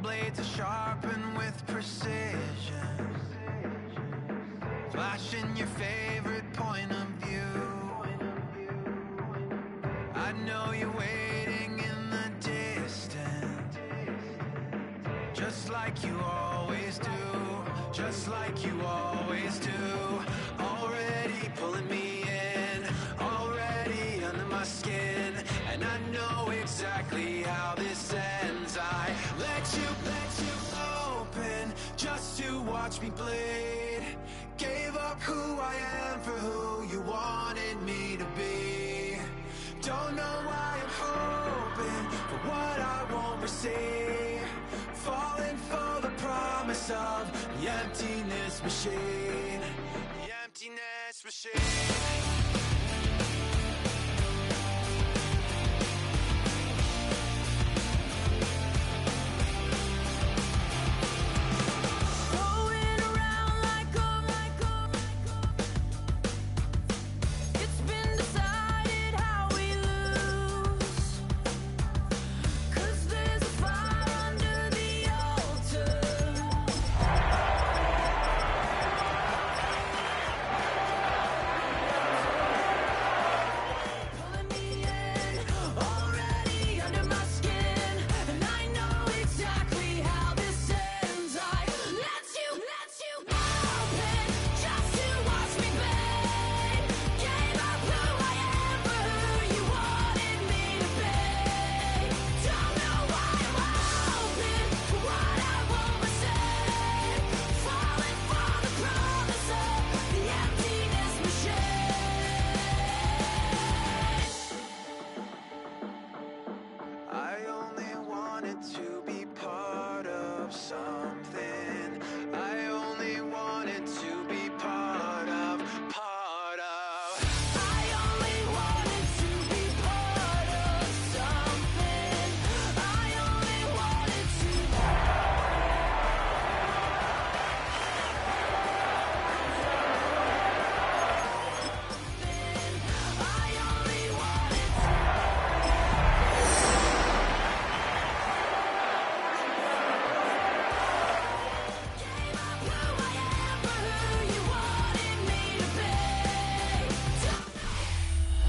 blades are sharpened with precision, flashing your favorite point of view. I know you're waiting in the distance, just like you always do, just like you always do. Already pulling me in, already under my skin, and I know exactly how this ends. I let you open just to watch me bleed. Gave up who I am for who you wanted me to be. Don't know why I'm hoping for what I won't receive. Falling for the promise of the emptiness machine. The emptiness machine.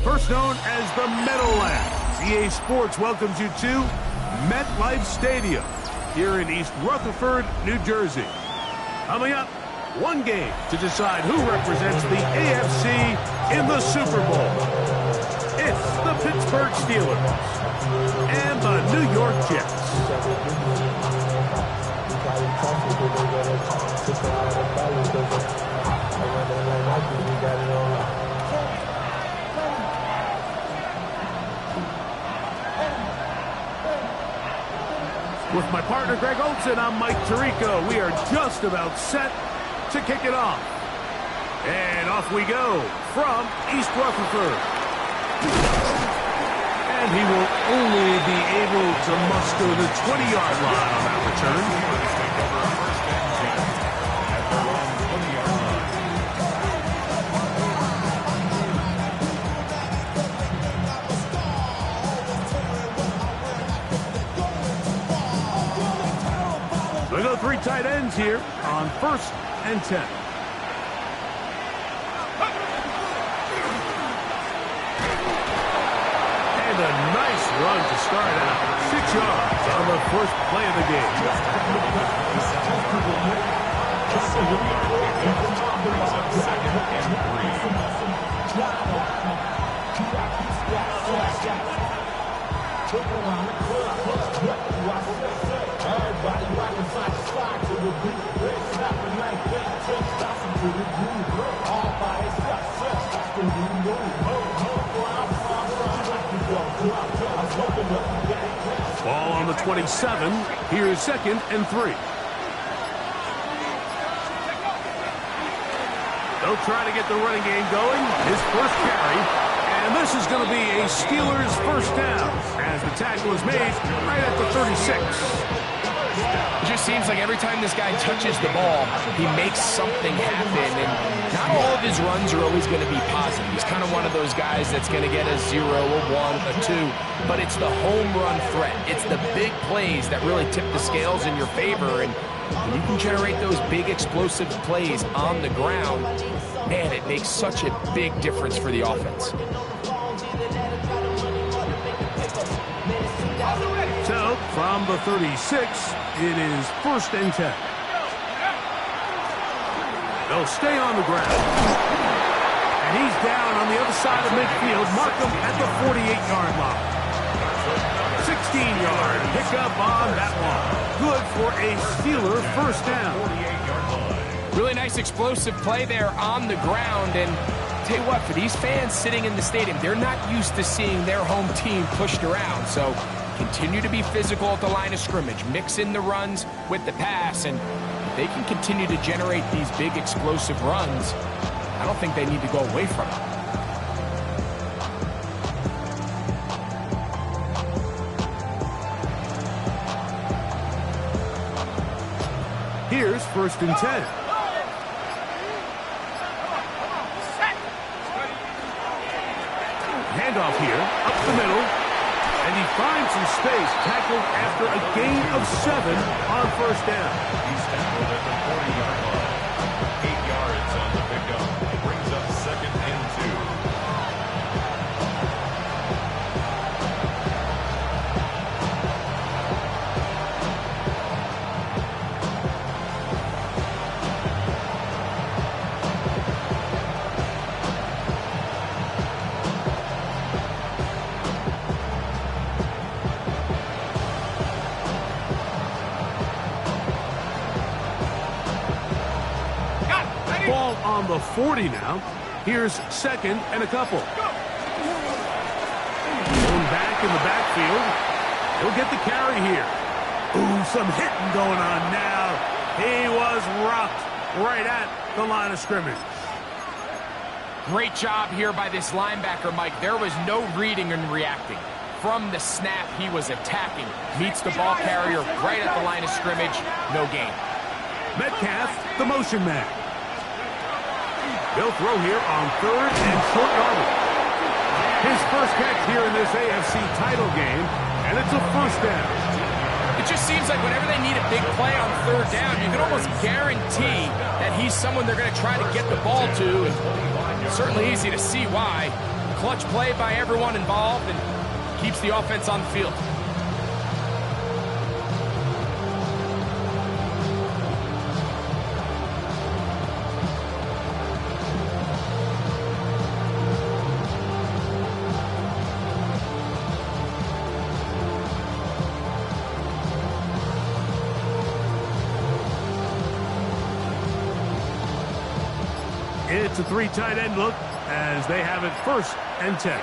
First known as the Meadowlands, EA Sports welcomes you to MetLife Stadium here in East Rutherford, New Jersey. Coming up, one game to decide who represents the AFC in the Super Bowl. It's the Pittsburgh Steelers and the New York Jets. With my partner, Greg Olson, I'm Mike Tirico. We are just about set to kick it off. And off we go from East Rutherford. And he will only be able to muster the 20-yard line on that return. We go three tight ends here on 1st and 10. And a nice run to start out. 6 yards on the first play of the game. Ball on the 27. Here's 2nd and 3. They'll try to get the running game going. His first carry. And this is going to be a Steelers first down as the tackle is made right at the 36. It just seems like every time this guy touches the ball, he makes something happen, and not all of his runs are always going to be positive. He's kind of one of those guys that's going to get a 0, a 1, a 2, but it's the home run threat. It's the big plays that really tip the scales in your favor, and when you can generate those big explosive plays on the ground, man, it makes such a big difference for the offense. So, from the 36, it is 1st and 10. They'll stay on the ground. And he's down on the other side of midfield. Markham at the 48-yard line. 16-yard pickup on that one. Good for a Steeler 1st down. Really nice explosive play there on the ground. And tell you what, for these fans sitting in the stadium, they're not used to seeing their home team pushed around. So continue to be physical at the line of scrimmage. Mix in the runs with the pass. And if they can continue to generate these big explosive runs, I don't think they need to go away from it. Here's 1st and 10. Handoff here, up the middle, and he finds some space, tackled after a gain of 7 on 1st down. He's tackled at the 40-yard line. 8 yards on the pickup. Brings up 2nd and 2. Ball on the 40 now. Here's 2nd and a couple. Going back in the backfield. He'll get the carry here. Ooh, some hitting going on now. He was rocked right at the line of scrimmage. Great job here by this linebacker, Mike. There was no reading and reacting. From the snap, he was attacking. Meets the ball carrier right at the line of scrimmage. No gain. Metcalf, the motion man. They'll throw here on 3rd and short yardage. His first catch here in this AFC title game, and it's a 1st down. It just seems like whenever they need a big play on 3rd down, you can almost guarantee that he's someone they're going to try to get the ball to. And certainly easy to see why. Clutch play by everyone involved and keeps the offense on the field. It's a 3 tight end look as they have it 1st and 10.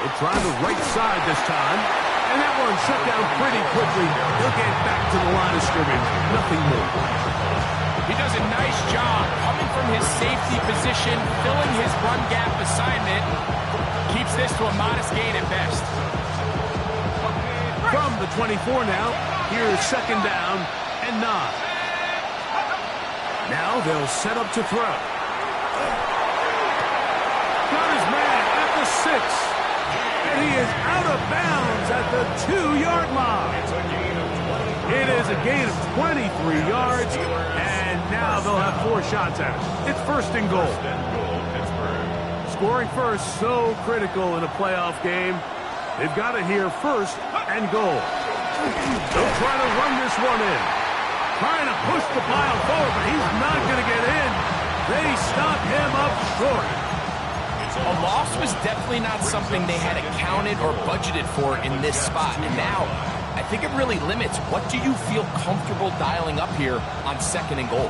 They'll try the right side this time, and that one shut down pretty quickly. He'll get back to the line of scrimmage. Nothing more. He does a nice job coming from his safety position, filling his run gap assignment. Keeps this to a modest gain at best. From the 24 now, here's 2nd down and 9. Now they'll set up to throw. Got his man at the 6. And he is out of bounds at the 2-yard line. It is a gain of 23 yards, and now they'll have 4 shots at it. It's 1st and goal. Scoring first, so critical in a playoff game. They've got it here 1st and goal. They'll try to run this one in. Trying to push the pile forward, but he's not going to get in. They stop him up short. A loss was definitely not something they had accounted or budgeted for in this spot. And now, I think it really limits what do you feel comfortable dialing up here on 2nd and goal.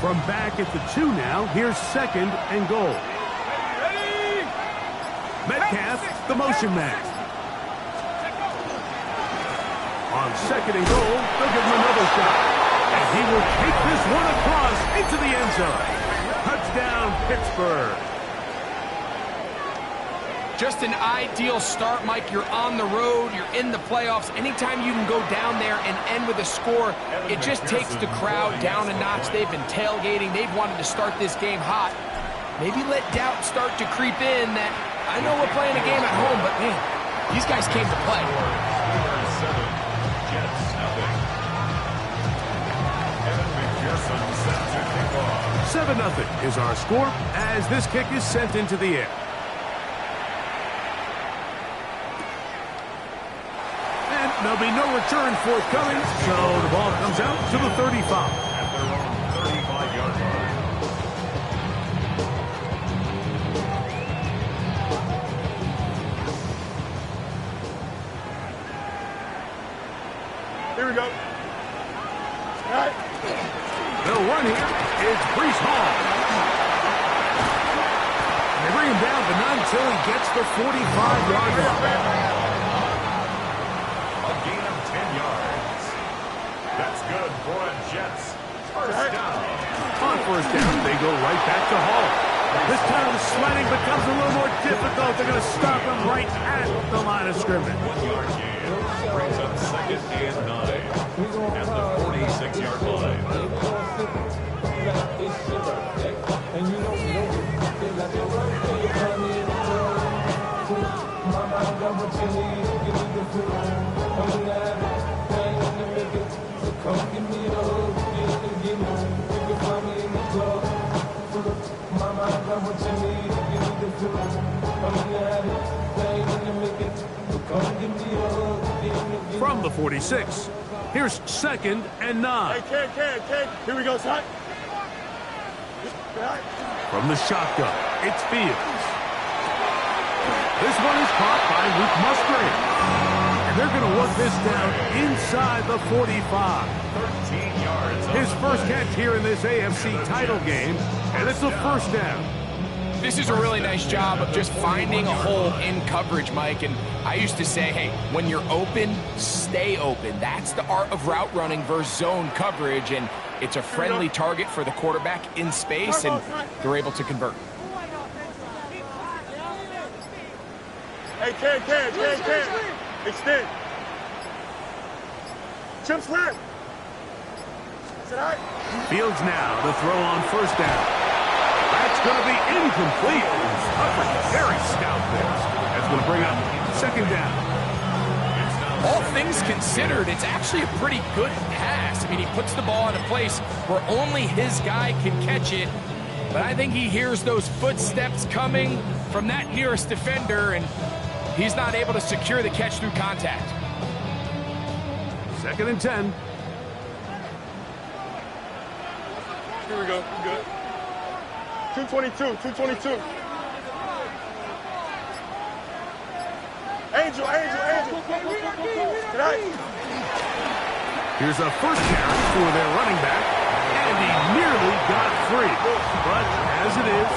From back at the 2 now, here's 2nd and goal. half, the motion man. On second and goal, they'll give him another shot. And he will take this one across into the end zone. Touchdown, Pittsburgh. Just an ideal start, Mike. You're on the road. You're in the playoffs. Anytime you can go down there and end with a score, it just takes the crowd down a notch. They've been tailgating. They've wanted to start this game hot. Maybe let doubt start to creep in that I know we're playing a game at home, but, man, these guys came to play. 7-0 is our score as this kick is sent into the air. And there'll be no return forthcoming, so the ball comes out to the 35. At their own 35-yard line. Here we go. All right. They'll run here. It's Brees Hall. They bring him down, but not until he gets the 45-yard line. A gain of 10 yards. That's good for a Jets. First down. On first down, they go right back to Hall. This time the sledding becomes a little more difficult. They're going to stop him right at the line of scrimmage. 1-yard gain. Brings up second and 9 at the 46-yard line. From the 46, here's second and 9. Hey, here we go, son. From the shotgun, it's Fields. This one is caught by Luke Musgrave. And they're going to work this down inside the 45. 13 yards. His first catch here in this AFC title game, and it's a first down. This is a really nice job of just finding a hole in coverage, Mike. And I used to say, hey, when you're open, stay open. That's the art of route running versus zone coverage. And it's a friendly target for the quarterback in space, and they're able to convert. Hey, can. Extend. Chip slap. Is it all right? Fields now to throw on first down. That's going to be incomplete. Coverage very stout there. That's going to bring up second down. All things considered, it's actually a pretty good pass. I mean, he puts the ball in a place where only his guy can catch it. But I think he hears those footsteps coming from that nearest defender, and he's not able to secure the catch through contact. Second and 10. Here we go. Good. 222. Angel. Tonight. Here's a first carry for their running back, and he nearly got free. But as it is,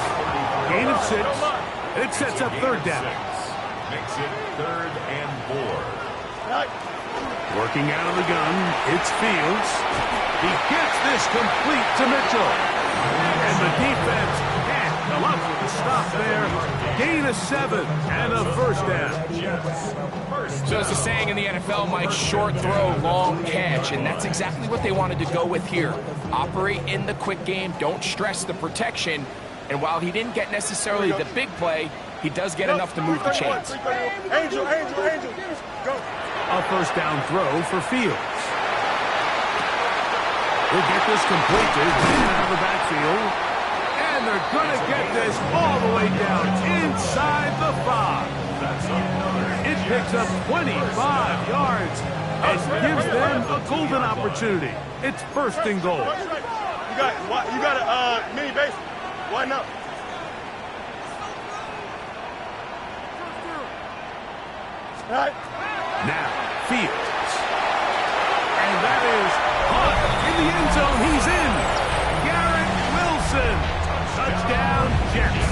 gain of 6, it sets up third down. Makes it 3rd and 4. Working out of the gun, it's Fields. He gets this complete to Mitchell. And the defense can't come up with a stop there. Gain of 7 and a first down. So it's a saying in the NFL, Mike, short throw, long catch, and that's exactly what they wanted to go with here. Operate in the quick game, don't stress the protection, and while he didn't get necessarily the big play, he does get enough to move the chains. Angel. Go. A first down throw for Fields. He'll get this completed out of the backfield. And they're going to get this all the way down inside the 5. It picks up 25 yards and gives them a golden opportunity. It's first and goal. You got a mini base. Why not? All right. Now, Fields. And that is caught in the end zone. He's in. Garrett Wilson. Touchdown, Jets.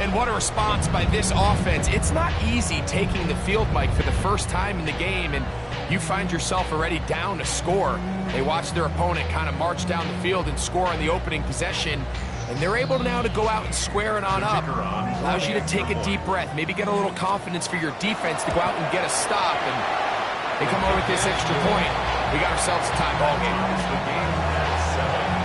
And what a response by this offense. It's not easy taking the field, Mike, for the first time in the game, and you find yourself already down to score. They watch their opponent kind of march down the field and score on the opening possession, and they're able now to go out and square it on up. Allows you to take a deep breath, maybe get a little confidence for your defense to go out and get a stop, and they come over with this extra point. We got ourselves a tie ball game. The game at 7.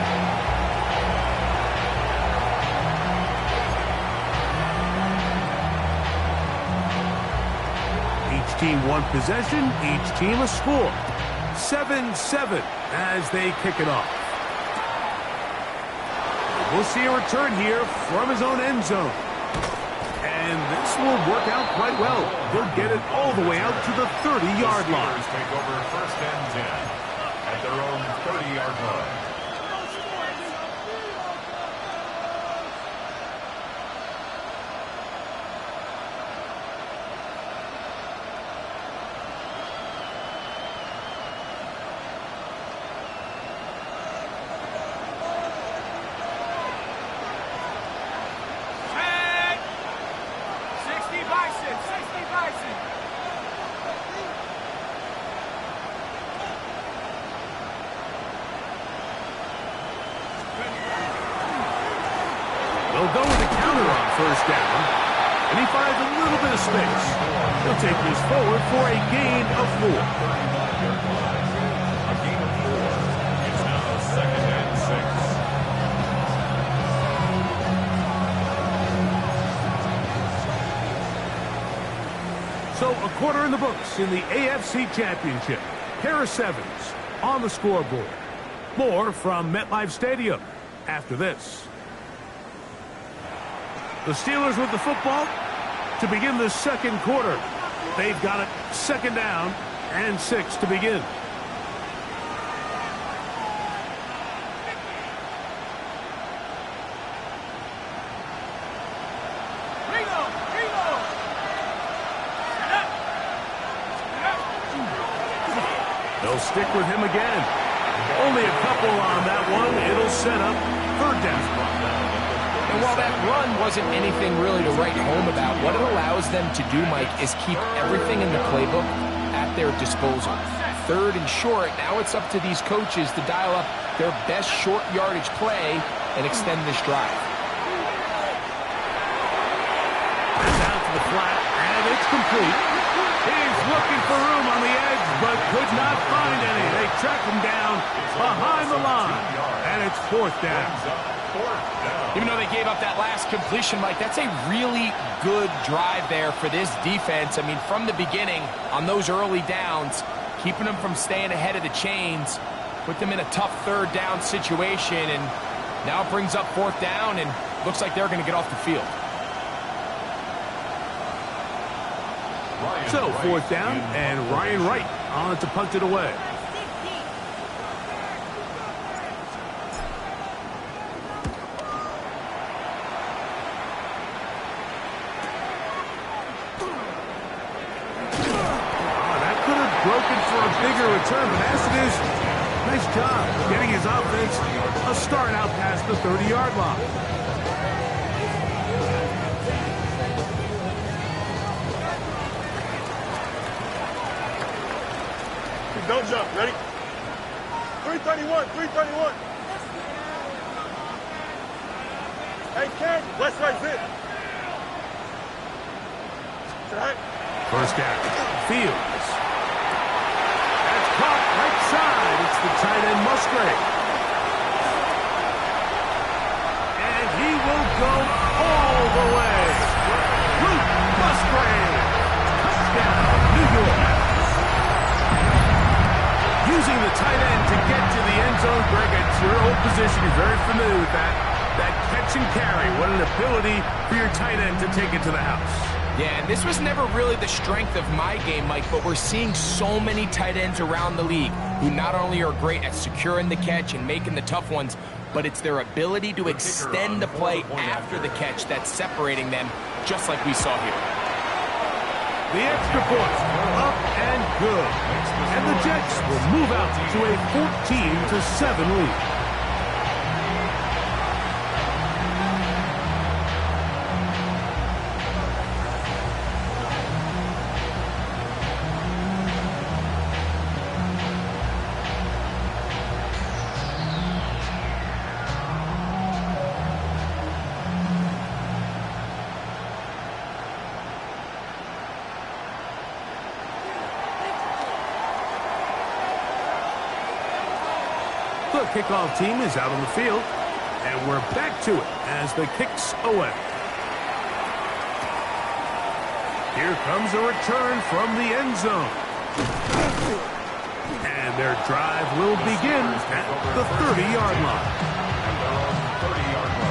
Each team one possession, each team a score. 7-7 as they kick it off. We'll see a return here from his own end zone. And this will work out quite well. They'll get it all the way out to the 30-yard line. The Steelers take over first and 10 at their own 30-yard line. They'll go with a counter on first down, and he finds a little bit of space. He'll take this forward for a gain of 4. A gain of 4. It's now second and 6. So a quarter in the books in the AFC Championship. Pair of 7s on the scoreboard. More from MetLife Stadium after this. The Steelers with the football to begin the second quarter. They've got it second down and 6 to begin. They'll stick with him again. Only a couple on that one. It'll set up third down. And while that run wasn't anything really to write home about, what it allows them to do, Mike, is keep everything in the playbook at their disposal. Third and short, now it's up to these coaches to dial up their best short yardage play and extend this drive. That's out to the flat, and it's complete. He's looking for room on the edge, but could not find any. They track him down behind the line, and it's fourth down. Even though they gave up that last completion, Mike, that's a really good drive there for this defense. I mean, from the beginning, on those early downs, keeping them from staying ahead of the chains, put them in a tough third down situation, and now it brings up fourth down, and looks like they're going to get off the field. So, fourth down, and Ryan Wright on to punt it away. Broken for a bigger return, but as it is, nice job getting his offense a start out past the 30-yard line. Don't jump. Ready? 331, 331. Hey, Ken, West right zip. First down. Fields. Caught right side. It's the tight end Musgrave. And he will go all the way. Luke Musgrave. Touchdown, New York. Using the tight end to get to the end zone, Greg, it's your old position. You're very familiar with that. That catch and carry. What an ability for your tight end to take it to the house. Yeah, and this was never really the strength of my game, Mike, but we're seeing so many tight ends around the league who not only are great at securing the catch and making the tough ones, but it's their ability to extend the play after the catch that's separating them, just like we saw here. The extra point, up and good. And the Jets will move out to a 14-7 lead. The kickoff team is out on the field, and we're back to it as the kick's away. Here comes a return from the end zone. And their drive will begin at the 30-yard line. And they're on the 30-yard line.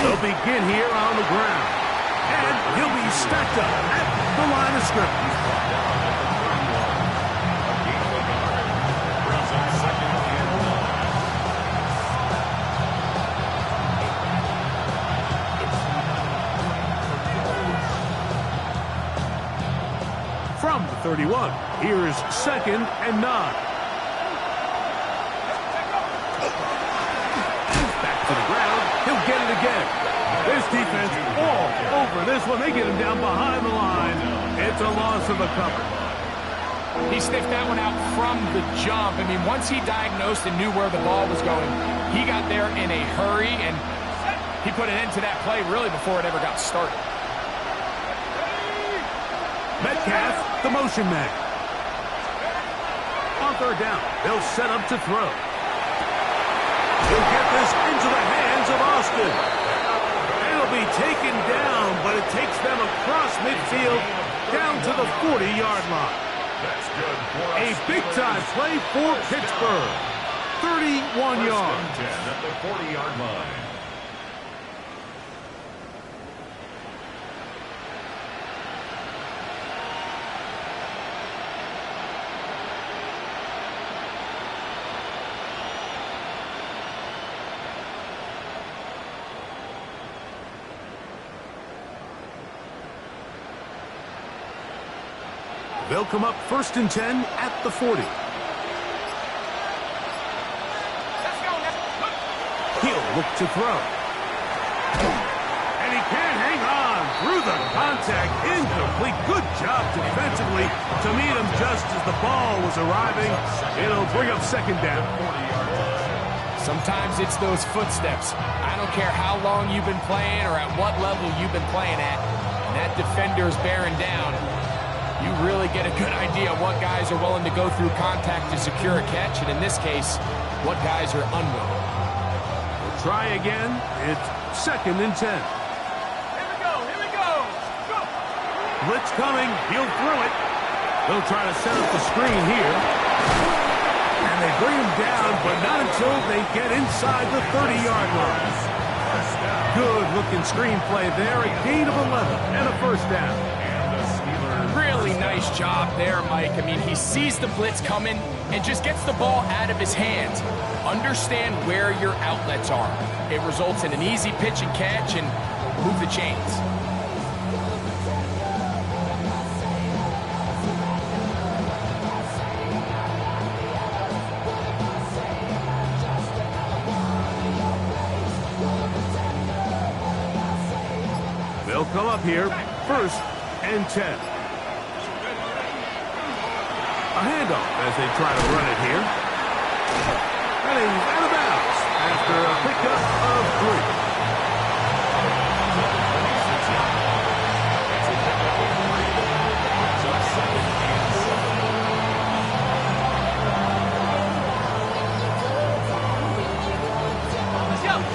They'll begin here on the ground. And he'll be stacked up at the line of scrimmage. Brings up second and 9. From the 31, here's 2nd and 9. Back to the ground. He'll get it again. This defense all over this one. They get him down behind the line. It's a loss of a couple. He sniffed that one out from the jump. I mean, once he diagnosed and knew where the ball was going, he got there in a hurry, and he put an end to that play really before it ever got started. Metcalf, the motion man. On 3rd down, they'll set up to throw. He'll get this into the hands of Austin. It'll be taken down, but it takes them across midfield down to the 40-yard line. That's good. A big-time play for Pittsburgh. 31 yards. 10 at the 40-yard line. They'll come up 1st and 10 at the 40. He'll look to throw. And he can't hang on through the contact. Incomplete. Good job defensively to meet him just as the ball was arriving. It'll bring up 2nd down. Sometimes it's those footsteps. I don't care how long you've been playing or at what level you've been playing at. And that defender's bearing down. You really get a good idea of what guys are willing to go through contact to secure a catch, and in this case, what guys are unwilling. We'll try again. It's 2nd and 10. Here we go. Go. Blitz coming. He'll throw it. They'll try to set up the screen here. And they bring him down, but not until they get inside the 30-yard line. Good-looking screenplay there. A gain of 11 and a 1st down. Really nice job there, Mike. I mean, he sees the blitz coming and just gets the ball out of his hands. Understand where your outlets are. It results in an easy pitch and catch and move the chains. They'll come up here 1st and 10. A handoff as they try to run it here. And he's out of bounds after a pickup of 3.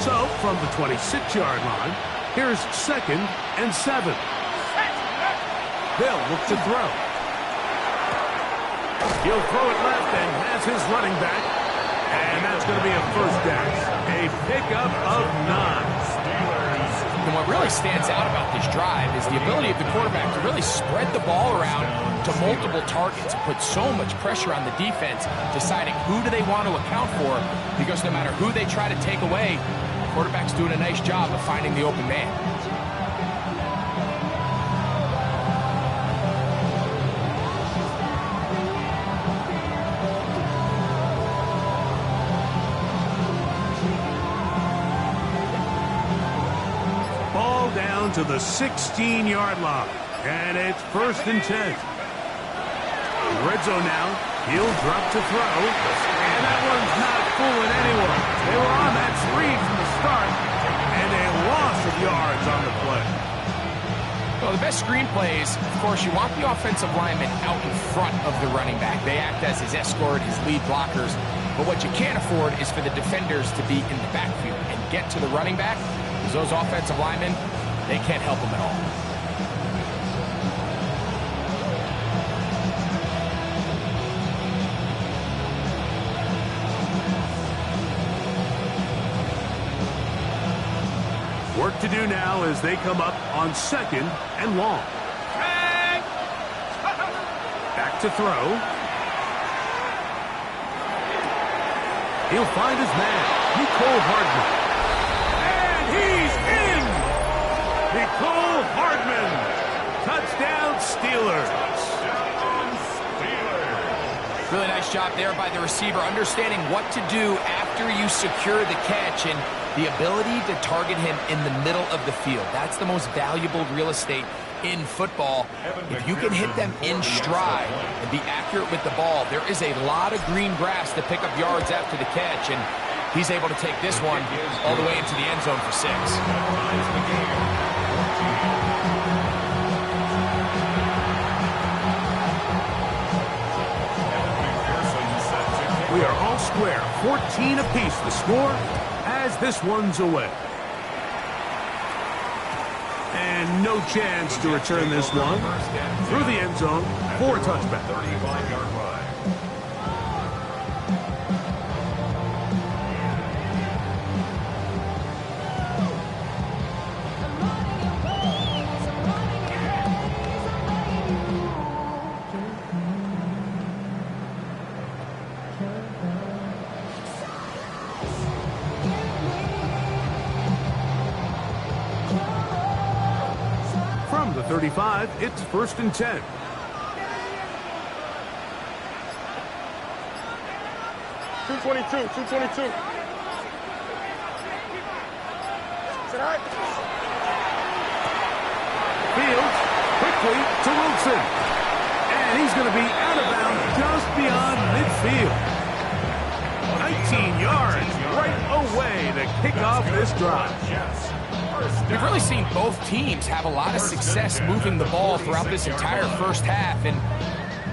So, from the 26-yard line, here's 2nd and 7. They'll look to throw. He'll throw it left and has his running back. And that's going to be a 1st down. A pickup of 9. And what really stands out about this drive is the ability of the quarterback to really spread the ball around to multiple targets and put so much pressure on the defense, deciding who do they want to account for, because no matter who they try to take away, the quarterback's doing a nice job of finding the open man. Ball down to the 16-yard line. And it's 1st and 10. Red zone now. He'll drop to throw. And that one's not fooling anyone. They were on that screen from the start. And a loss of yards on the play. Well, the best screen plays, of course, you want the offensive lineman out in front of the running back. They act as his escort, his lead blockers. But what you can't afford is for the defenders to be in the backfield and get to the running back, because those offensive linemen, they can't help him at all. Work to do now as they come up on 2nd and long. Back to throw. He'll find his man, Nicole Hardman. And he's in! Nicole Hardman. Touchdown, Steelers. Really nice job there by the receiver, understanding what to do after you secure the catch and the ability to target him in the middle of the field. That's the most valuable real estate in football. If you can hit them in stride and be accurate with the ball, there is a lot of green grass to pick up yards after the catch, and he's able to take this one all the way into the end zone for 6. We are all square, 14 apiece the score as this one's away. And no chance to return this one through the end zone for a touchback. 35-yard line. From the 35, it's 1st and 10. $222. Fields quickly to Wilson. And he's going to be out of bounds just beyond midfield. 19 yards right away to kick off this drive. We've really seen both teams have a lot of success moving the ball throughout this entire first half, and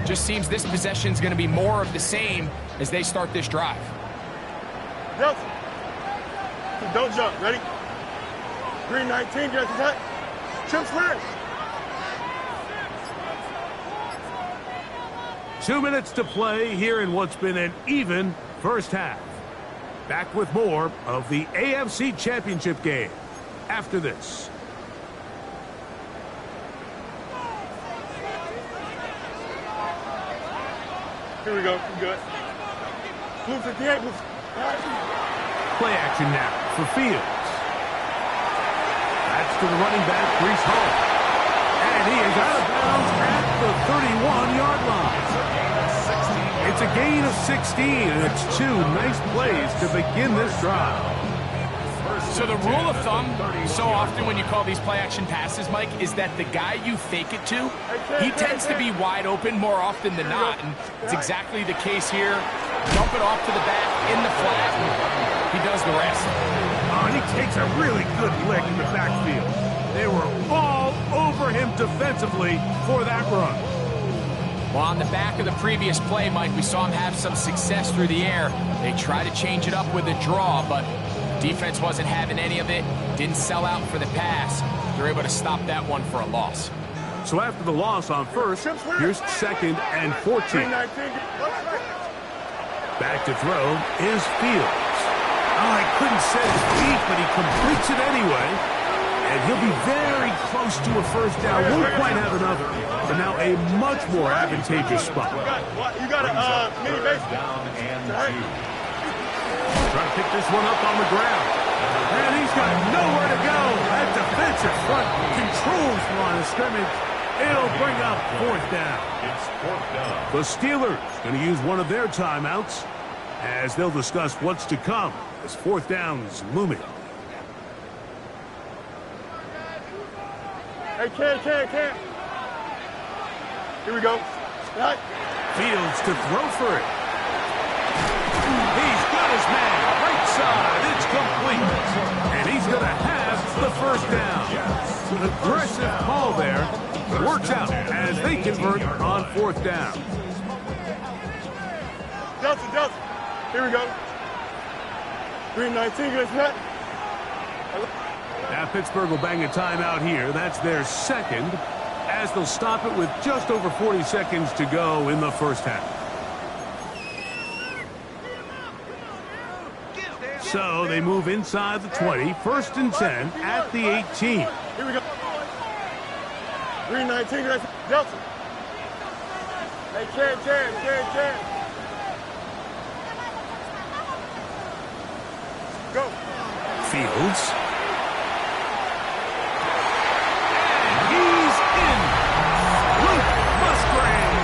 just seems this possession is going to be more of the same as they start this drive. Delta. Don't jump. Ready? Green 19, get the cut. Chip square. 2 minutes to play here in what's been an even first half. Back with more of the AFC Championship game after this. Here we go. Good. Blue 58. Blue. Play action now for Fields. That's to the running back, Brees Hall. And he is out of bounds at the 31-yard line. It's a gain of 16, and it's 2 nice plays to begin this drive. So the rule of thumb, so often when you call these play-action passes, Mike, is that the guy you fake it to, he tends to be wide open more often than not, and it's exactly the case here. Dump it off to the back in the flat, and he does the rest. Oh, and he takes a really good lick in the backfield. They were all over him defensively for that run. Well, on the back of the previous play, Mike, we saw him have some success through the air. They tried to change it up with a draw, but defense wasn't having any of it. Didn't sell out for the pass. They're able to stop that one for a loss. So after the loss on first, here's 2nd and 14. Back to throw is Fields. Oh, he couldn't set his feet, but he completes it anyway. And he'll be very close to a first down. Won't quite have enough, but now a much more advantageous spot. You got a mini base. Down and 2. Trying to pick this one up on the ground. And he's got nowhere to go. That defensive front controls the line of scrimmage. It'll bring up 4th down. It's 4th down. The Steelers going to use one of their timeouts as they'll discuss what's to come as 4th down's looming. Hey, Cam. Here we go. Right. Fields to throw for it. He's got his man. Right side. It's complete. And he's going to have the first down. Aggressive call there. Works out as they convert on fourth down. Delta. Here we go. 3:19 against Matt. Now Pittsburgh will bang a timeout here. That's their second, as they'll stop it with just over 40 seconds to go in the first half. So they move inside the 20, 1st and 10 at the 18. Here we go. 3:19 against Delta. Hey, Chad. Go. Fields. He's in. Luke Musgrave.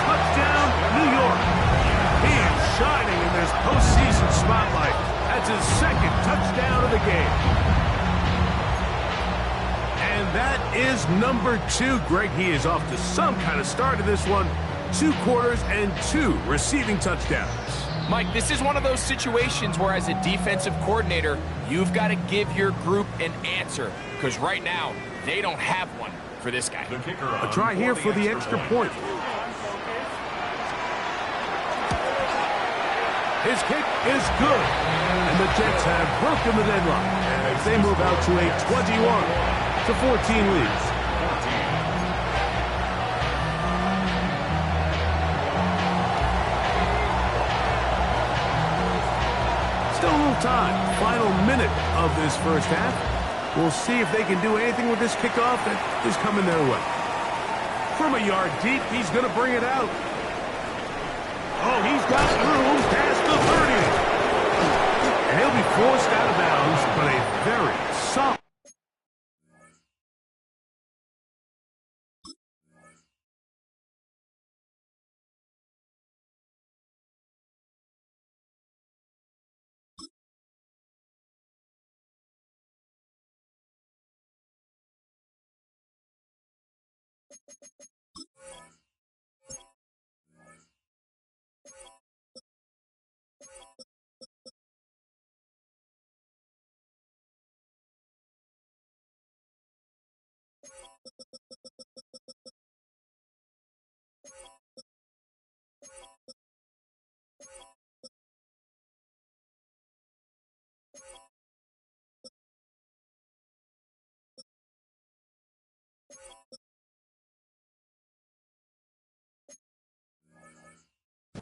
Touchdown, New York. He is shining in this postseason spotlight. That's his second touchdown of the game. And that is number 2. Greg, he is off to some kind of start in this one. 2 quarters and 2 receiving touchdowns. Mike, this is one of those situations where as a defensive coordinator, you've got to give your group an answer. Because right now, they don't have one for this guy. A try here for the extra point. His kick is good. And the Jets have broken the deadlock as they move out to a 21-14 lead. Still a little time. Final minute of this first half. We'll see if they can do anything with this kickoff that is coming their way. From a yard deep, he's going to bring it out. Oh, he's got room past the 30. And he'll be forced out of bounds, but a very solid.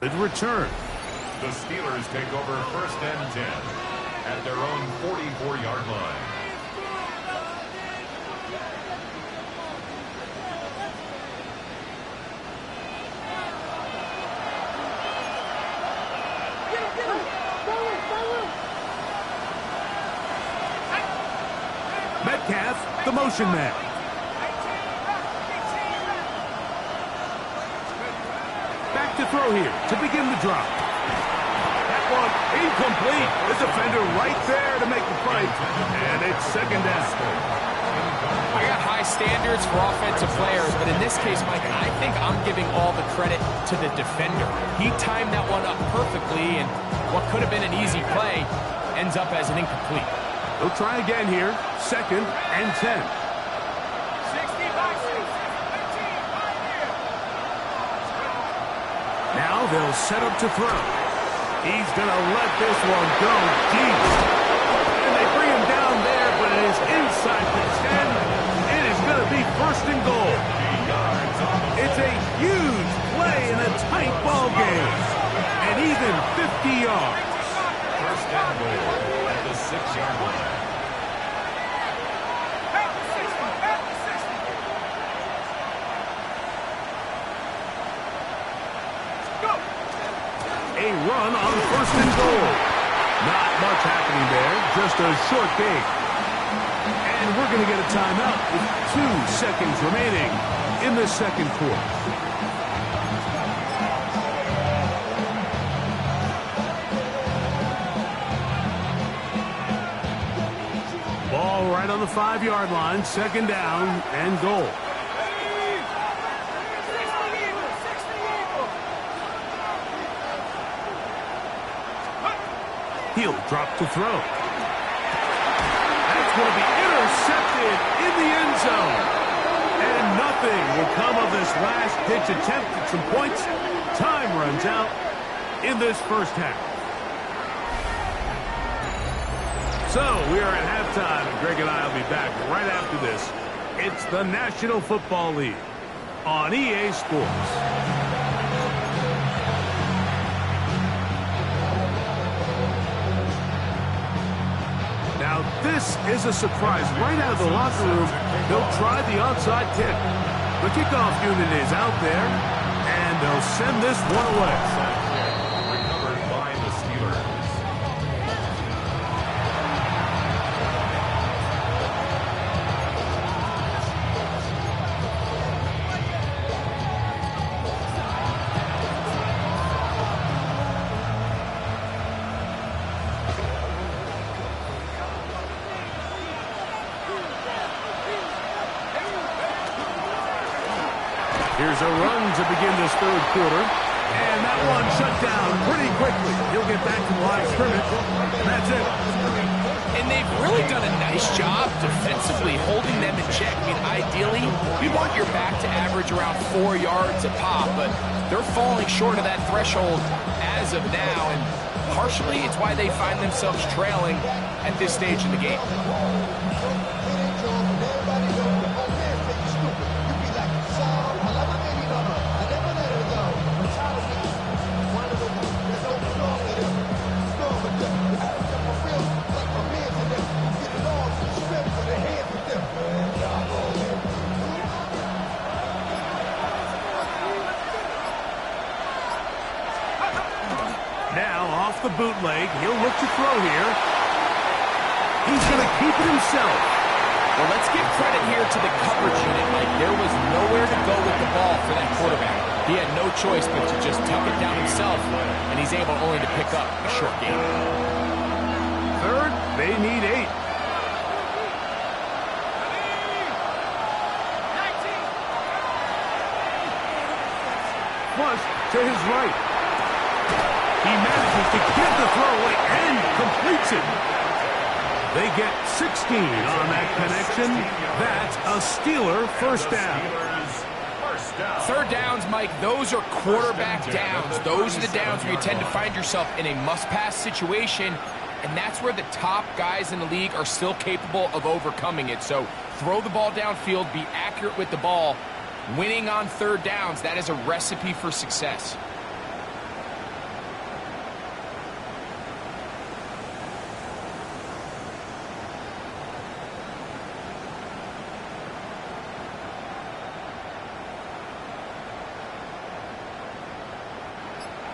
Good return. The Steelers take over 1st and 10 at their own 44-yard line. Metcalf, the motion man. Back to throw here to begin the drop. That one incomplete. The defender right there to make the fight. And it's 2nd down. I got high standards for offensive players, but in this case, Mike, I think I'm giving all the credit to the defender. He timed that one up perfectly, and what could have been an easy play ends up as an incomplete. They'll try again here. 2nd and 10. Now they'll set up to throw. He's going to let this one go deep. And they bring him down there, but it is inside the 10. It is going to be 1st and goal. It's a huge play in a tight ball game. And even 50 yards. 1st and goal at the 6-yard line. A run on 1st and goal. Not much happening there, just a short gain. And we're going to get a timeout with 2 seconds remaining in the 2nd quarter. Ball right on the 5-yard line, 2nd down and goal. Drop to throw. That's going to be intercepted in the end zone. And nothing will come of this last-ditch attempt at some points. Time runs out in this first half. So we are at halftime, and Greg and I will be back right after this. It's the National Football League on EA Sports. Now, this is a surprise. Right out of the locker room, they'll try the onside kick. The kickoff unit is out there, and they'll send this one away. Recovered by the Steelers. Here's a run to begin this third quarter. And that one shut down pretty quickly. He'll get back to the line of scrimmage. And that's it. And they've really done a nice job defensively holding them in check. I mean, ideally, we want your back to average around 4 yards a pop, but they're falling short of that threshold as of now. And partially, it's why they find themselves trailing at this stage in the game. Now, off the bootleg, he'll look to throw here. He's going to keep it himself. Well, let's give credit here to the coverage unit, Mike. There was nowhere to go with the ball for that quarterback. He had no choice but to just tuck it down himself, and he's able only to pick up a short gain. Third, they need 8. Flush to his right. He manages to get the throw away and completes it. They get 16 on that connection. That's a Steeler first down. Third downs, Mike, those are quarterback downs. Those are the downs where you tend to find yourself in a must-pass situation, and that's where the top guys in the league are still capable of overcoming it. So throw the ball downfield, be accurate with the ball. Winning on third downs, that is a recipe for success.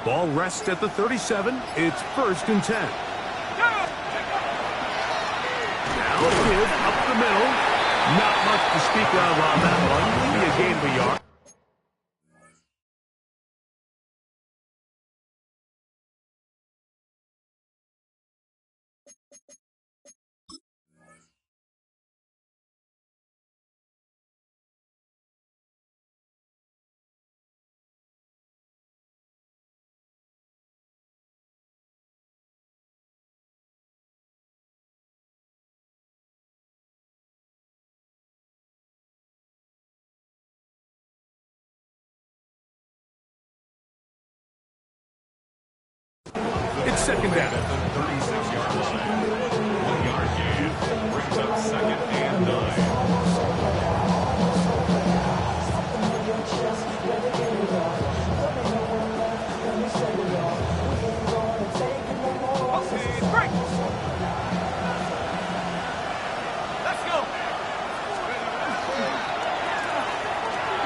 Ball rests at the 37. It's first and 10. Now give up the middle. Not much to speak of on that one. Maybe a gain of a yard. It's second down. At the 36-yard line. 1-yard gain brings up second and 9.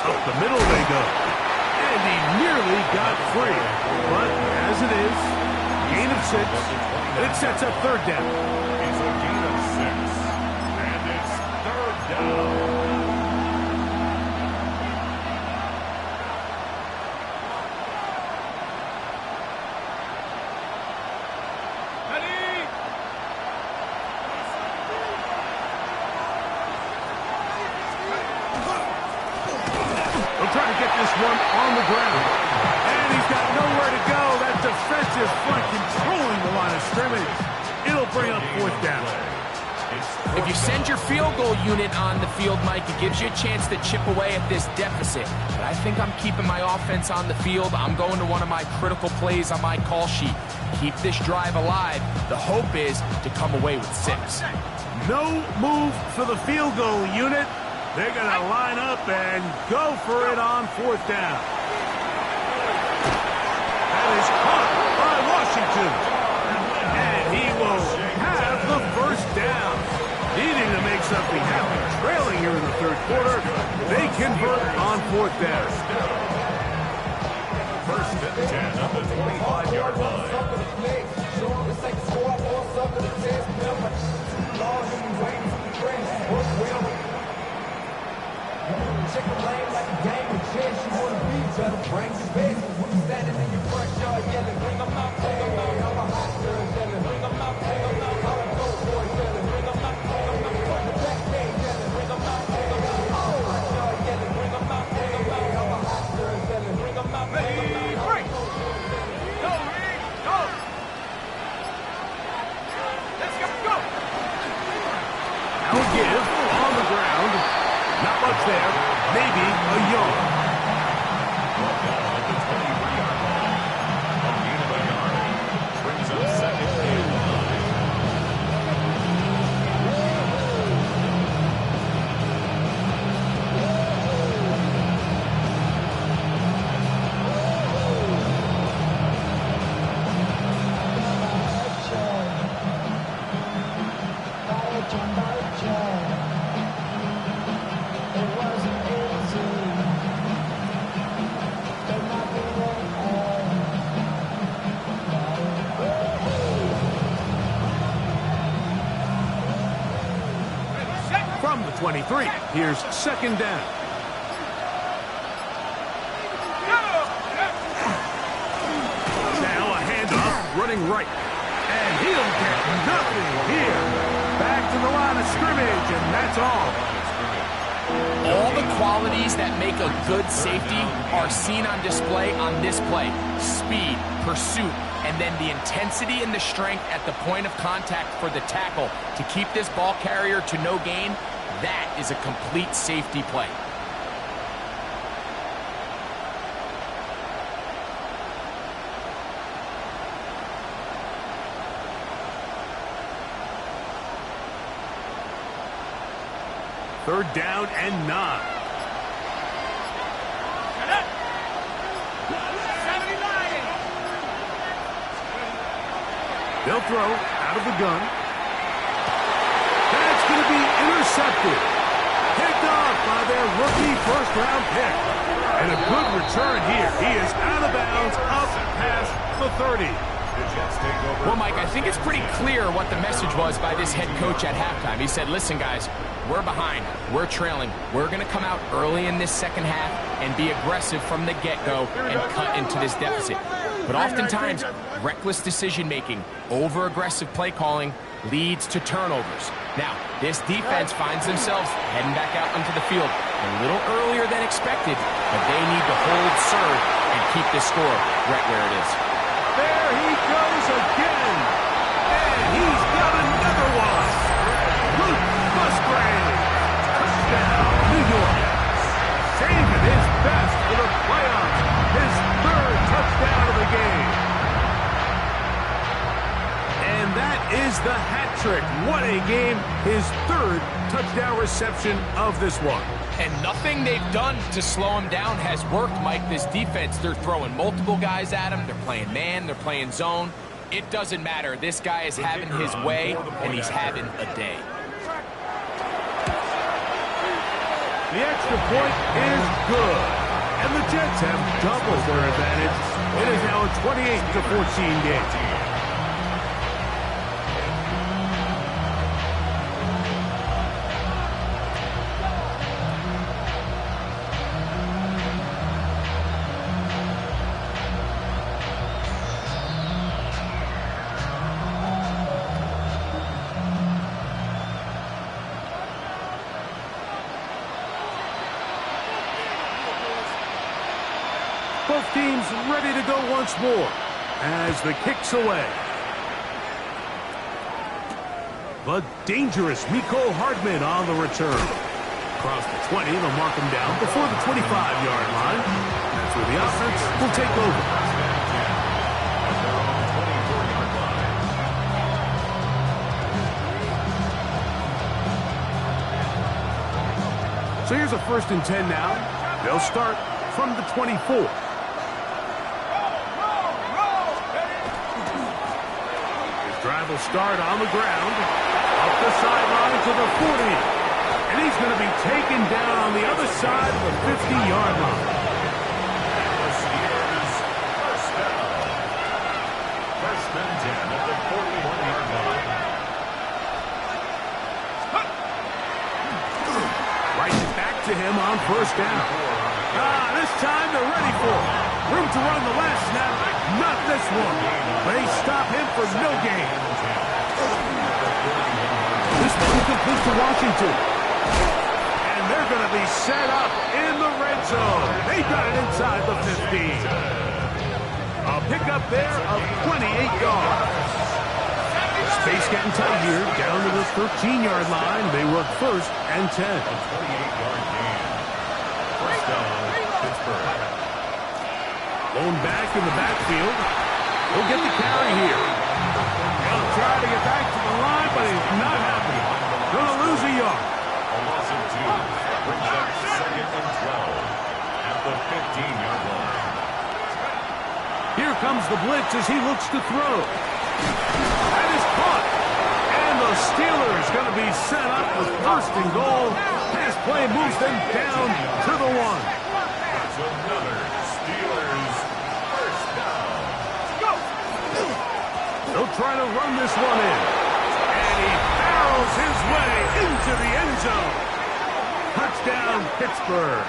Up the middle they go. And he nearly got free. But as it is, gain of 6. And it sets up third down. It's a gain of 6. And it's third down. They'll try to get this one on the ground. And he's got nowhere to go. That defensive front controlling the line of scrimmage. bring up fourth down. If you send your field goal unit on the field, Mike, it gives you a chance to chip away at this deficit. But I think I'm keeping my offense on the field. I'm going to one of my critical plays on my call sheet. Keep this drive alive. The hope is to come away with 6. No move for the field goal unit. They're going to line up and go for it on fourth down. That is caught by Washington. And he will have the first down. Needing to make something happen. Trailing here in the third quarter. They convert on fourth down. First and 10 on the 25-yard line. Check the lane like a game of chess. You want to be trying to bring the best. When you standing in your front yard yelling, bring them out, bring them out. I'm a hot girl yelling, bring them out, bring them out. I'm a dope boy yelling, bring them out, bring them out. From the back day yelling, bring them out, bring them out. I'm a hot yard yelling, bring them out, bring them out. I'm a hot girl yelling, bring them out, bring them out. Break! Go, Rick! Go! Let's go! Now give on the ground. Not much there. Maybe a yard. Brought down at the 23-yard line. A gain of a yard. Brings up second and 9. From the 23, here's second down. Now a handoff, running right. And he'll get nothing here. Back to the line of scrimmage, and that's all. All the qualities that make a good safety are seen on display on this play. Speed, pursuit, and then the intensity and the strength at the point of contact for the tackle to keep this ball carrier to no gain. That is a complete safety play. Third down and 9. They'll throw out of the gun. That's going to be intercepted. Picked off by their rookie first-round pick. And a good return here. He is out of bounds up past the 30. Well, Mike, I think it's pretty clear what the message was by this head coach at halftime. He said, listen, guys, we're behind. We're trailing. We're going to come out early in this second half and be aggressive from the get-go and cut into this deficit. But oftentimes, reckless decision-making, over-aggressive play calling leads to turnovers. Now, this defense finds themselves heading back out onto the field a little earlier than expected, but they need to hold serve and keep this score right where it is. There he goes again. And he's got another one. Luke Musgrave. Touchdown, New York. Saving his best for the playoffs. His third touchdown of the game. And that is the hat trick. What a game. His third touchdown reception of this one. And nothing they've done to slow him down has worked, Mike. This defense, they're throwing multiple guys at him. They're playing man. They're playing zone. It doesn't matter. This guy is having his way, and he's having a day. The extra point is good. And the Jets have doubled their advantage. It is now a 28-14 game. Both teams ready to go once more as the kick's away. The dangerous Mecole Hardman on the return. Across the 20, they'll mark him down before the 25-yard line. That's where the offense will take over. So here's a 1st and 10 now. They'll start from the 24. His drive will start on the ground, up the sideline to the 40. And he's going to be taken down on the other side of the 50-yard line. First down. 1st and 10 at the 41-yard line. Right back to him on 1st down. This time they're ready for it. Room to run the last snap. Not this one. They stop him for no gain. This one completes to Washington. And they're going to be set up in the red zone. They got it inside the 15. A pickup there of 28 yards. Space getting tight here. Down to the 13-yard line. They work 1st and 10. 28-yard gain. 1st down, Pittsburgh. Lone back in the backfield. He'll get the carry here. He'll try to get back to the line, but it's not happening. Going to lose a yard. A loss of 2 brings up 2nd and 12 at the 15-yard line. Here comes the blitz as he looks to throw. That is caught. And the Steelers going to be set up with 1st and goal. Pass play moves them down to the 1. That's another Steelers 1st down. They'll try to run this one in. And he barrels his way into the end zone. Touchdown, Pittsburgh.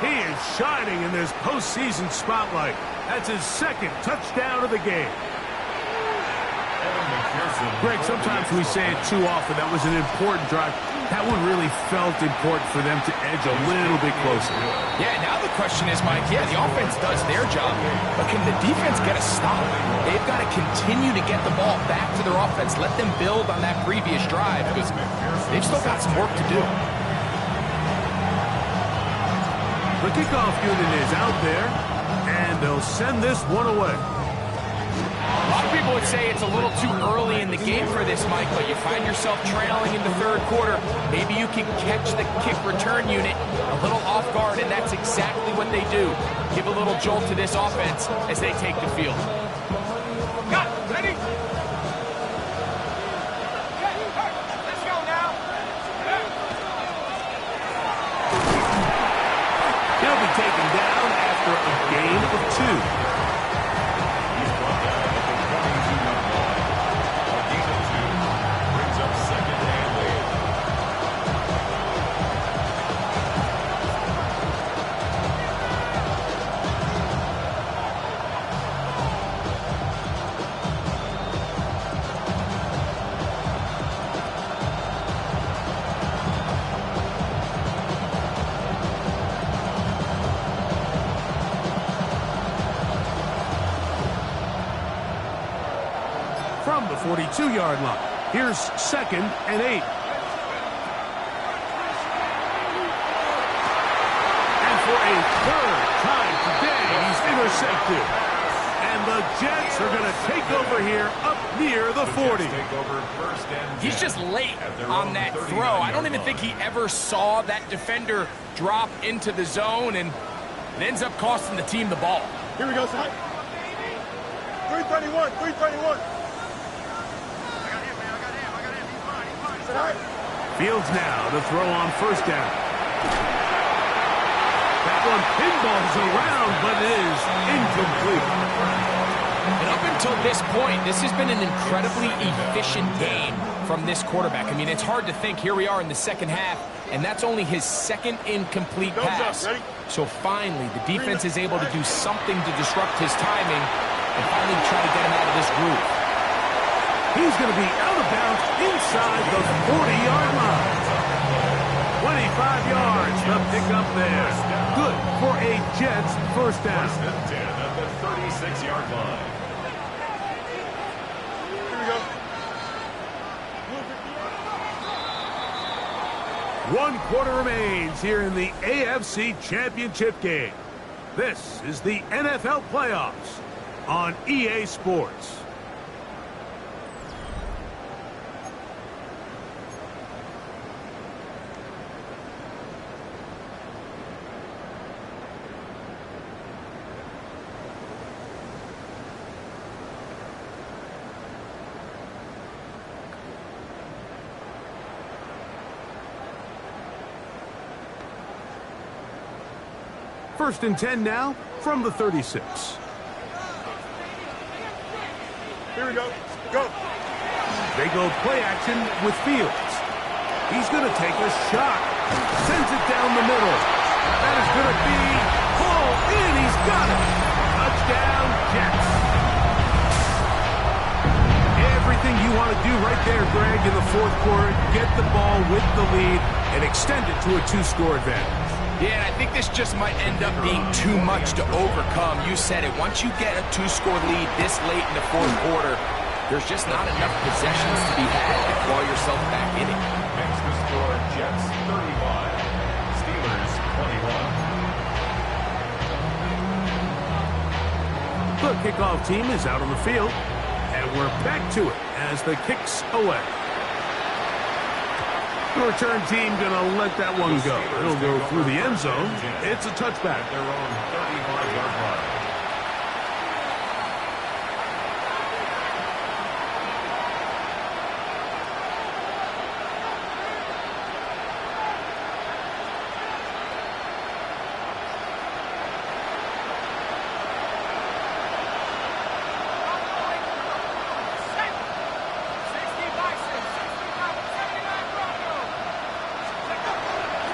He is shining in this postseason spotlight. That's his 2nd touchdown of the game. Greg, sometimes we say it too often. That was an important drive. That one really felt important for them to edge a little bit closer. Yeah, now the question is, Mike, the offense does their job, but can the defense get a stop? They've got to continue to get the ball back to their offense. Let them build on that previous drive because they've still got some work to do. The kickoff unit is out there, and they'll send this one away. A lot of people would say it's a little too early in the game for this, Mike, but you find yourself trailing in the 3rd quarter. Maybe you can catch the kick return unit a little off guard, and that's exactly what they do. Give a little jolt to this offense as they take the field. Got it. Ready? Let's go now. He'll be taken down after a gain of 2. He's brought down at the 22-yard line. A gain of 2 brings up 2nd and 42-yard line. Here's 2nd and 8. And for a 3rd time today, he's intercepted. And the Jets are going to take over here up near the 40. He's just late on that throw. I don't even think he ever saw that defender drop into the zone, and it ends up costing the team the ball. Here we go, son. 331, 331. Fields now to throw on 1st down. That one pinballs around, but it is incomplete. And up until this point, this has been an incredibly efficient game from this quarterback. I mean, it's hard to think. Here we are in the 2nd half, and that's only his 2nd incomplete pass. So finally, the defense is able to do something to disrupt his timing and finally try to get him out of this groove. He's going to be out of bounds inside the 40-yard line. 25 yards, the pickup there. Good for a Jets 1st down. 1st and 10 at the 36-yard line. Here we go. Move it. One quarter remains here in the AFC Championship game. This is the NFL playoffs on EA Sports. First and 10 now from the 36. Here we go. Go. They go play action with Fields. He's going to take a shot. Sends it down the middle. That is going to be pulled in. He's got it. Touchdown, Jets. Everything you want to do right there, Greg, in the fourth quarter. Get the ball with the lead and extend it to a two-score advantage. Yeah, and I think this just might end up being too much to overcome. You said it. Once you get a two-score lead this late in the fourth quarter, there's just not enough possessions to be had to claw yourself back in it. Extra score, Jets 31, Steelers 21. The kickoff team is out on the field, and we're back to it as the kick's away. The return team going to let that one go. It'll go through the end zone. It's a touchback. Their own 35-yard line.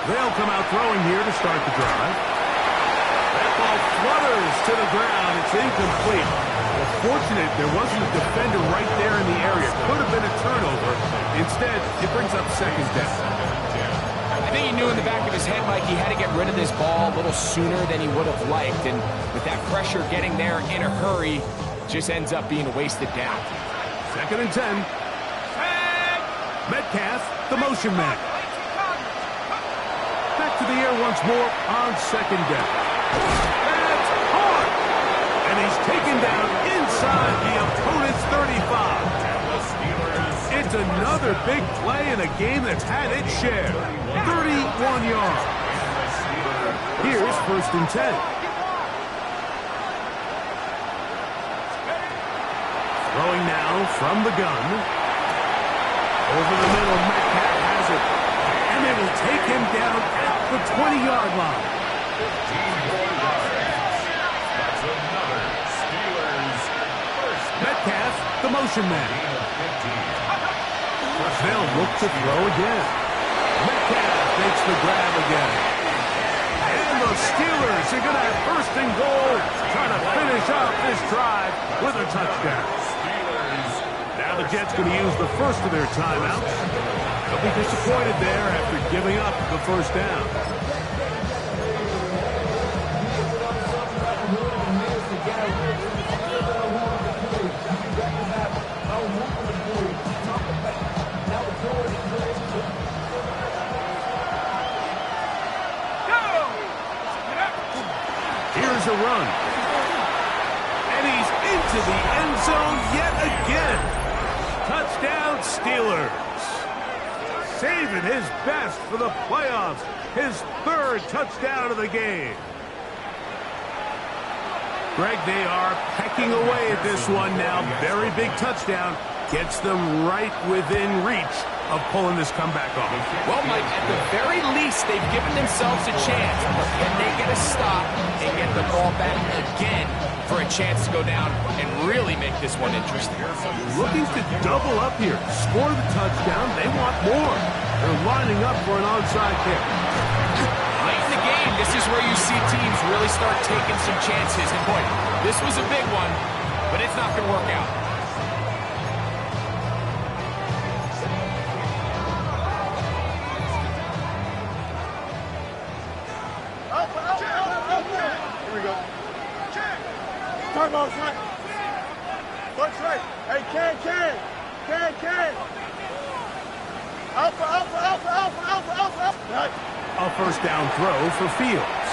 They'll come out throwing here to start the drive. That ball flutters to the ground. It's incomplete. Well, fortunate there wasn't a defender right there in the area. Could have been a turnover. Instead, it brings up second down. I think he knew in the back of his head, Mike, he had to get rid of this ball a little sooner than he would have liked. And with that pressure getting there in a hurry, just ends up being a wasted down. Second and 10. Metcalf, the motion man. Back to the air once more on second down. That's hard. And he's taken down inside the opponent's 35. It's another big play in a game that's had its share. 31 yards. Here's first and 10. Throwing now from the gun. Over the middle, Metcalf has it. And they will take him down at the 20-yard line. 15 yards. That's another Steelers first. Metcalf, the motion man. They'll look to throw again. Metcalf makes the grab again. And the Steelers are going to have first and goal, trying to finish off this drive with a touchdown. Now the Jets going to use the first of their timeouts. They'll be disappointed there after giving up the first down. Here's a run. And he's into the end zone yet again. Touchdown, Steelers. Saving his best for the playoffs. His third touchdown of the game. Greg, they are pecking away at this one now. Very big touchdown. Gets them right within reach of pulling this comeback off. Well, Mike, at the very least, they've given themselves a chance. But can they get a stop and get the ball back again for a chance to go down and really make this one interesting? Looking to double up here. Score the touchdown. They want more. They're lining up for an onside kick. Late in the game, this is where you see teams really start taking some chances. And boy, this was a big one, but it's not going to work out. Here we go. Time out, front. Front straight. Hey, Can. Alpha. A first down throw for Fields.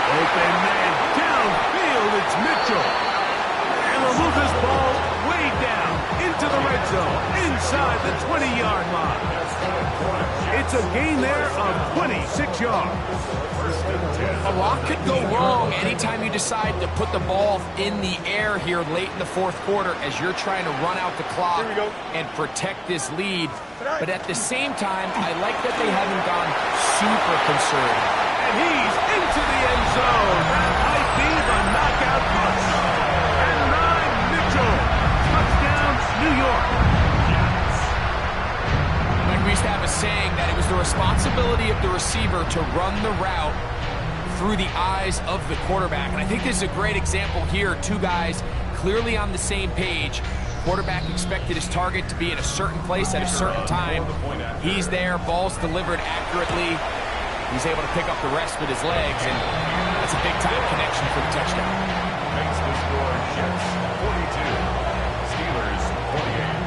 Open man downfield, it's Mitchell. And they'll move this ball way down into the red zone, inside the 20-yard line. It's a gain there of 26 yards. A lot could go wrong anytime you decide to put the ball in the air here late in the fourth quarter as you're trying to run out the clock and protect this lead. But at the same time, I like that they haven't gone super conservative. And he's into the end zone. That might be the knockout punch. And Ryan Mitchell. Touchdown, New York. Like we used to have a saying that it was the responsibility of the receiver to run the route through the eyes of the quarterback. And I think this is a great example here. Two guys clearly on the same page. Quarterback expected his target to be in a certain place at a certain time. He's there, ball's delivered accurately. He's able to pick up the rest with his legs, and that's a big-time connection for the touchdown. Makes the score Jets 42, Steelers 48.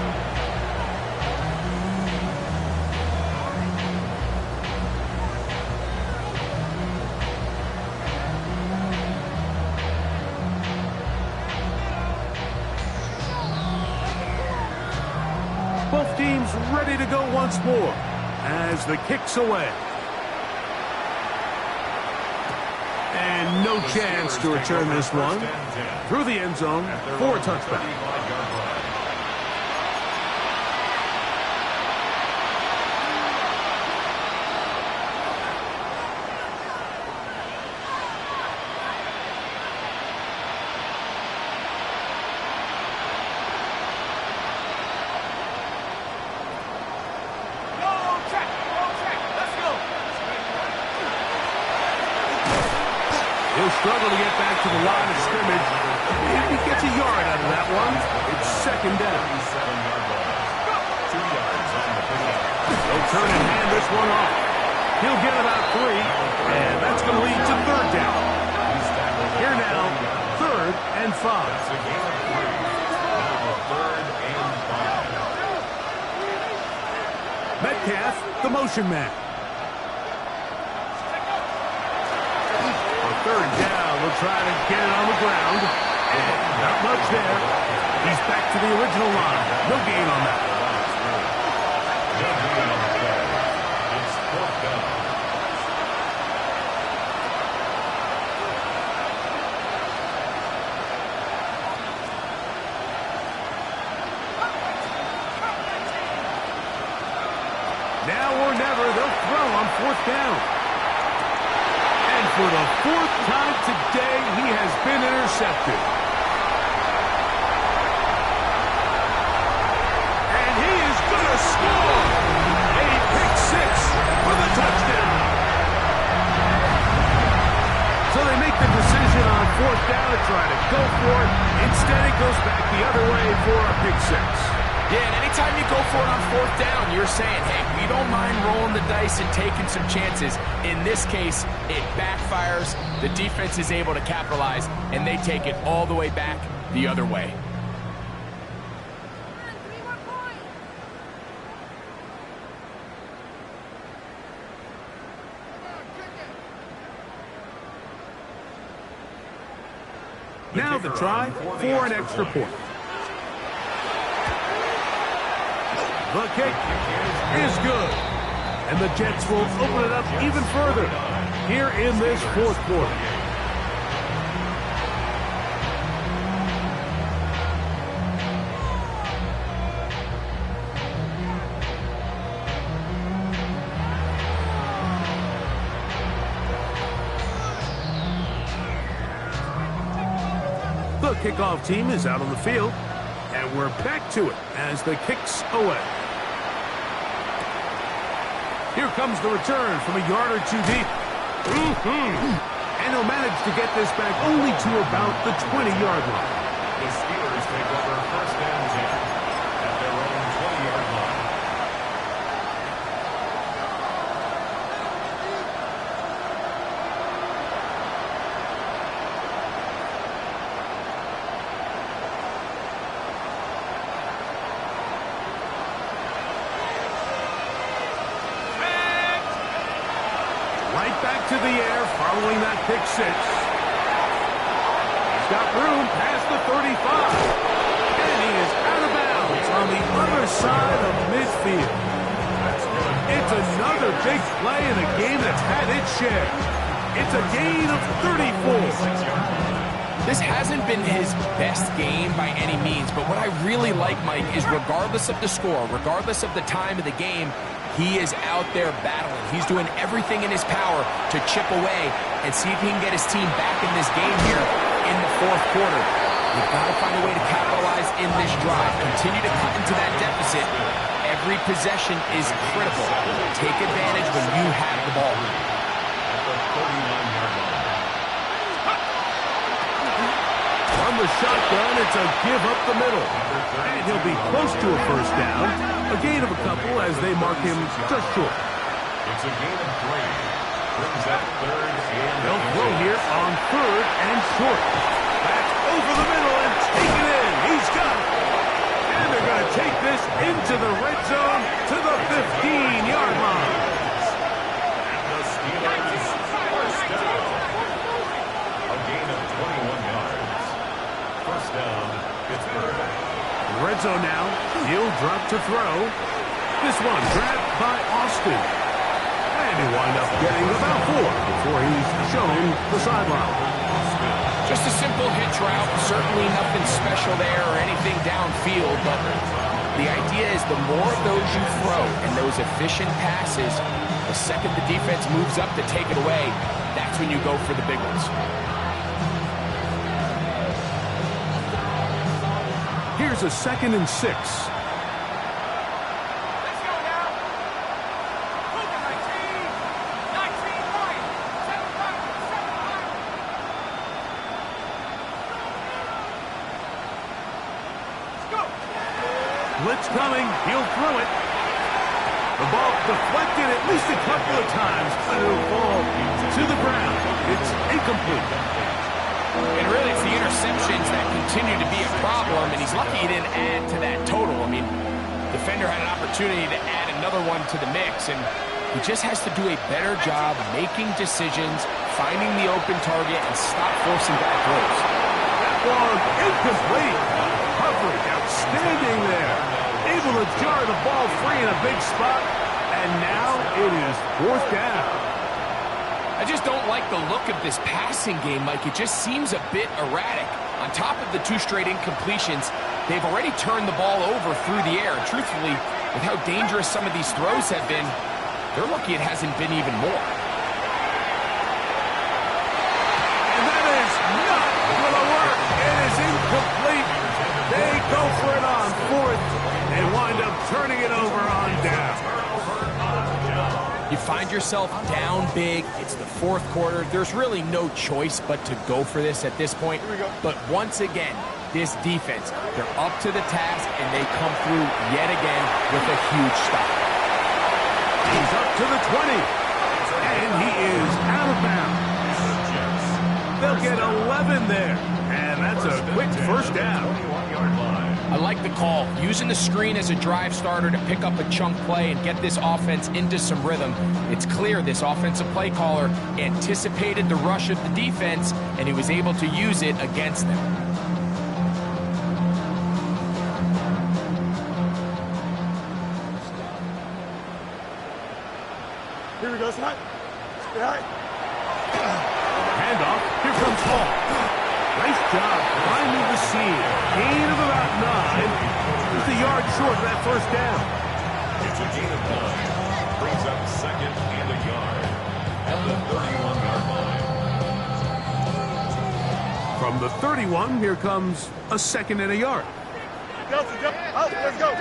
Both teams ready to go once more as the kick's away. And no chance to return this one. Through the end zone for a touchback. He'll struggle to get back to the line of scrimmage. If he gets a yard out of that one, it's second down. 2 yards on the pickup. He'll turn and hand this one off. He'll get about 3, and that's going to lead to third down. Here now, 3rd and 5. That's a gain of 3. Now 3rd and 5. Metcalf, the motion man. Third down, we'll try to get it on the ground. And not much there. He's back to the original line. No gain on that. No gain on the play. It's 4th down. Now or never, they'll throw on 4th down. And for the 4th time today, he has been intercepted. And he is going to score. A pick 6 for the touchdown. So they make the decision on 4th down to try to go for it. Instead, it goes back the other way for a pick 6. Yeah, and anytime you go for it on 4th down, you're saying, hey, we don't mind rolling the dice and taking some chances. In this case, it backfires. The defense is able to capitalize, and they take it all the way back the other way. Now the try for an extra point. The kick is good. And the Jets will open it up even further here in this 4th quarter. The kickoff team is out on the field, and we're back to it as the kick's away. Here comes the return from a yard or 2 deep. And he'll manage to get this back only to about the 20-yard line. The Steelers take over 1st and 10 at their own 20-yard line. back to the air following that pick six. He's got room past the 35. And he is out of bounds on the other side of midfield. It's another big play in a game that's had its share. It's a gain of 34. This hasn't been his best game by any means, but what I really like, Mike, is regardless of the score, regardless of the time of the game, he is out there battling. He's doing everything in his power to chip away and see if he can get his team back in this game here in the fourth quarter. You've got to find a way to capitalize in this drive. Continue to cut into that deficit. Every possession is critical. Take advantage when you have the ball. On the shotgun, it's a give up the middle. And he'll be close to a first down. A gain of a couple as they mark him just short. It's a gain of 3. Brings up third and They'll throw here on third and short. Back over the middle and take it in. He's got it. And they're going to take this into the red zone to the 15-yard line. And the Steelers first down. A gain of 21 yards. First down, Pittsburgh. Red zone now. He'll drop to throw. This one grabbed by Austin. And he wind up getting about 4 before he's shown the sideline. Just a simple hitch route. Certainly nothing special there or anything downfield, but the idea is the more of those you throw and those efficient passes, the second the defense moves up to take it away, that's when you go for the big ones. Here's a 2nd and 6. Blitz coming. He'll throw it. The ball deflected at least a couple of times, but it'll fall to the ground. It's incomplete. And really, it's the interceptions that continue to be a problem, and he's lucky he didn't add to that total. I mean, defender had an opportunity to add another one to the mix, and he just has to do a better job making decisions, finding the open target, and stop forcing back throws. That one incomplete. Coverage outstanding there. Able to jar the ball free in a big spot, and now it is 4th down. I just don't like the look of this passing game, Mike. It just seems a bit erratic. On top of the 2 straight incompletions, they've already turned the ball over through the air. And truthfully, with how dangerous some of these throws have been, they're lucky it hasn't been even more. And that is not going to work. It is incomplete. They go for it on 4th and wind up turning it over on down. You find yourself down big. It's the 4th quarter. There's really no choice but to go for this at this point. But once again, this defense, they're up to the task, and they come through yet again with a huge stop. He's up to the 20, and he is out of bounds. They'll get 11 there, and that's a quick first down. I like the call. Using the screen as a drive starter to pick up a chunk play and get this offense into some rhythm. It's clear this offensive play caller anticipated the rush of the defense, and he was able to use it against them. Here we go, Scott. Stay high. Handoff. Here comes Hall. Nice job finding the seam. Gain of about 9. Just a yard short of that first down. It's a gain of 9. Brings up 2nd and a yard at the 31-yard line. From the 31, here comes a 2nd and a yard. Out, let's go.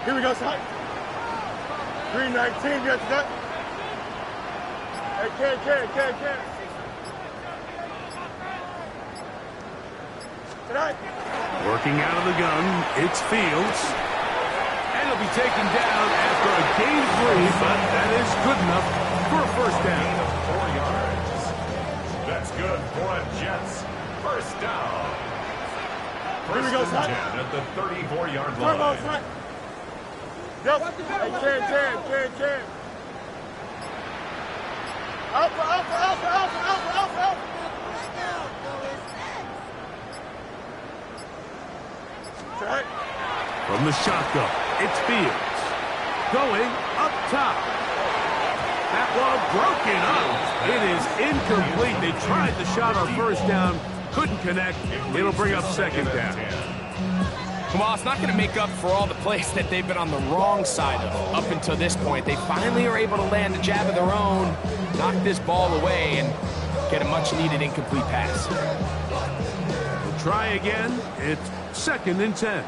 Here we go, Scott. 319, get that. Hey, can. Tonight. Working out of the gun, it's Fields. And he'll be taken down after a gain of 3, but that is good enough for a first down. Gain of 4 yards. That's good for a Jets first down. Here we go, First and 10 at the 34-yard line. Turn on, Scott. Yep. Hey, can. Alpha, alpha, alpha, alpha, alpha, alpha, alpha. Right. From the shotgun, it's Fields. Going up top. That ball broken up. It is incomplete. They tried the shot on first down. Couldn't connect. It'll bring up second down. Well, it's not going to make up for all the plays that they've been on the wrong side of up until this point. They finally are able to land a jab of their own, knock this ball away, and get a much-needed incomplete pass. We'll try again. It's 2nd and 10.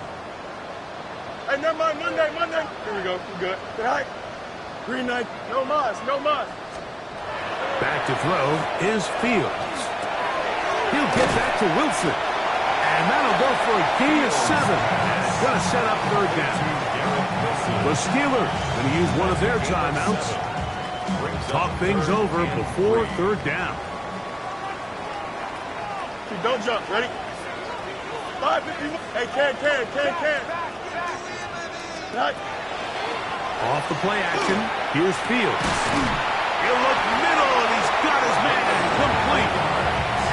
Hey, never mind. Monday. Here we go. We're good. All right. Green light. No mas. No mas. Back to throw is Fields. He'll get that to Wilson. And that'll go for a gain of 7. And it's going to set up 3rd down. The Steelers going to use one of their timeouts. Talk things over before 3rd down. Don't jump. Ready? 5:51. Hey, can. Right. Off the play action, here's Fields. He'll look middle, and he's got his man complete.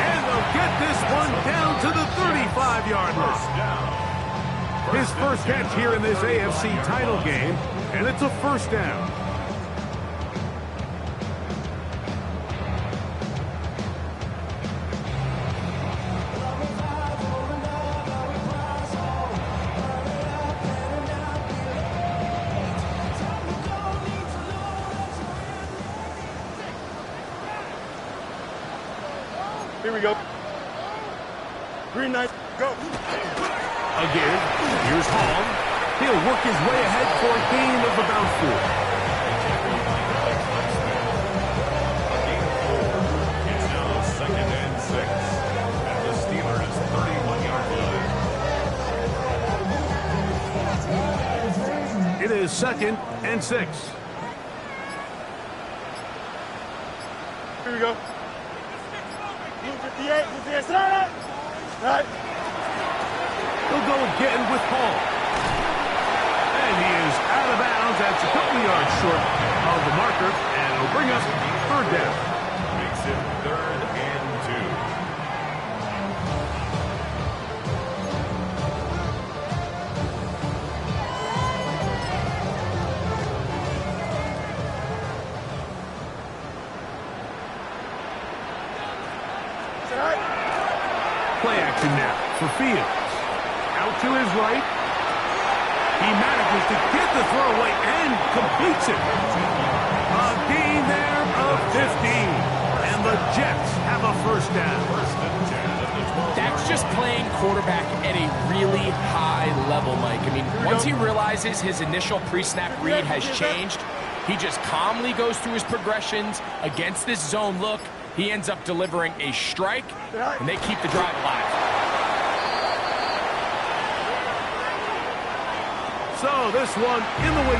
And they'll get this one down to the 35-yard line. His first catch here in this AFC title game, and it's a 1st down. Here we go. Green light. Go. Again, here's Hall. He'll work his way ahead for a gain of about 4. It's now 2nd and 6. At the Steelers' 31-yard line. It is 2nd and 6. Here we go. Blue 58. Right. He'll go again with Hall. And he is out of bounds. That's a couple yards short of the marker. And it'll bring us 3rd down. Makes it 3rd and 2. Right. Play action now for Fields. Out to his right. He manages to get the throw away and completes it. A gain there of 15. And the Jets have a 1st down. That's just playing quarterback at a really high level, Mike. I mean, once he realizes his initial pre-snap read has changed, he just calmly goes through his progressions against this zone look. He ends up delivering a strike, and they keep the drive alive. So this one in the wing.